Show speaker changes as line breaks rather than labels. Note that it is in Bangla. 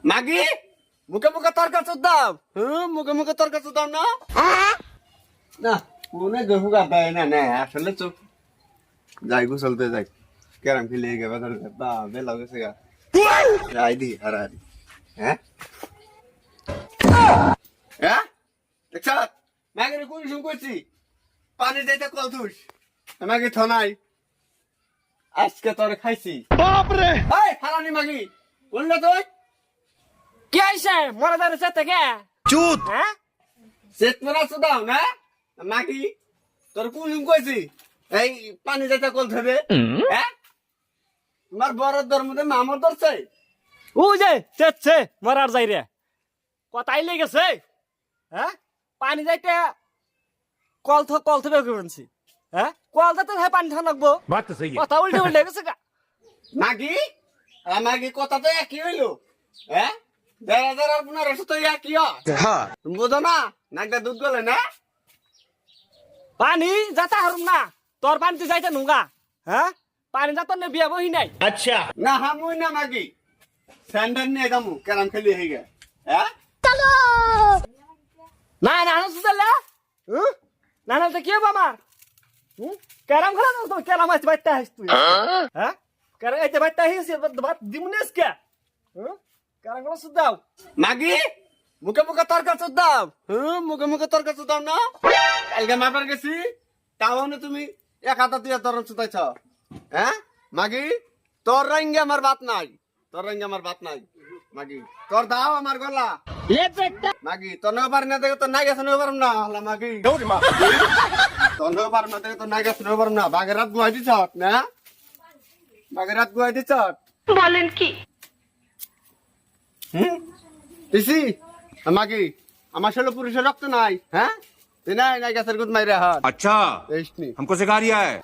মাগি মুখে মুখে তরকা চুদাম মুখে মুখে তরকা চুদাম না না মনে গহু গাতা না না আসলে চুপ যাই গুছলতে যাই ক্যারাম খেলে গে বাজার বা বেলা গেছে গা যাই দি হারারি হ্যাঁ হ্যাঁ দেখছ মাগিরে কোন শুন কইছি পানি যাইতে কল তুই মাগি থনাই আজকে তোর খাইছি বাপ রে এই হারানি মাগি বললে তুই
কি আইছে মরা দাঁড়ে সেতে কে
চুত
হ্যাঁ
সেট মরা সুদাও না মাগি তোর কোন শুন কইছি এই পানি যাইতে কল ধরে হ্যাঁ তোমার বড় ধর্মতে মামর ধরছে
ও যে চেচ্ছে মরার যাই রে কথাই লেগেছে হ্যাঁ পানি যাইতে কল থেকে করছি হ্যাঁ কল তো হ্যাঁ পানি থাকা লাগবো
বাত তো সহি
কথা উল্টে উল্টে গেছে গা
মাগি আর মাগি কথা তো একই হইলো হ্যাঁ 2015 তো একই
হ্যাঁ
তুমি বোঝো না নাকটা দুধ গলে না
পানি যাতা হারুম না তোর পানিতে যাইতে নুঙ্গা হ্যাঁ পানি যাত না বিয়া বহি নাই
আচ্ছা
না হামুই না মাগি স্যান্ডার নিয়ে যাবো ক্যারাম খেলি হয়ে গে হ্যাঁ
না না সুদাল্লা না না তো কি হবো আমার ক্যারাম খেলা তো ক্যারাম আছে বাইতে হাস তুই হ্যাঁ ক্যারাম এই বাইতে হাস বাত দিমনেস কে ক্যারাম খেলা সুদাও
মাগি মুখে মুখে তরকা চুদাম মুখে মুখে তরকা চুদাম না কালকে মাপার গেছি তাও না তুমি এক হাতা দিয়ে তরণ চুদাইছ হ্যাঁ মাগি তোর রঙে আমার বাত নাই তোর রঙে আমার বাত নাই মাগি তোর দাও আমার গলা মাগি তোর নেও পারি না দেখে তোর নাই গেছে নেও পারম না হলা মাগি তোর নেও পারম না দেখে তোর নাই গেছে নেও পারম না বাগের রাত গুয়াই দিছ না বাগের রাত গুয়াই দিছ
বলেন কি?
দিছি মাগি আমার ষোলো পুরুষের রক্ত নাই হ্যাঁ নাই নাই গাছের গুদ মাইরে হাত
अच्छा
এই নি
हमको सिखा रिया है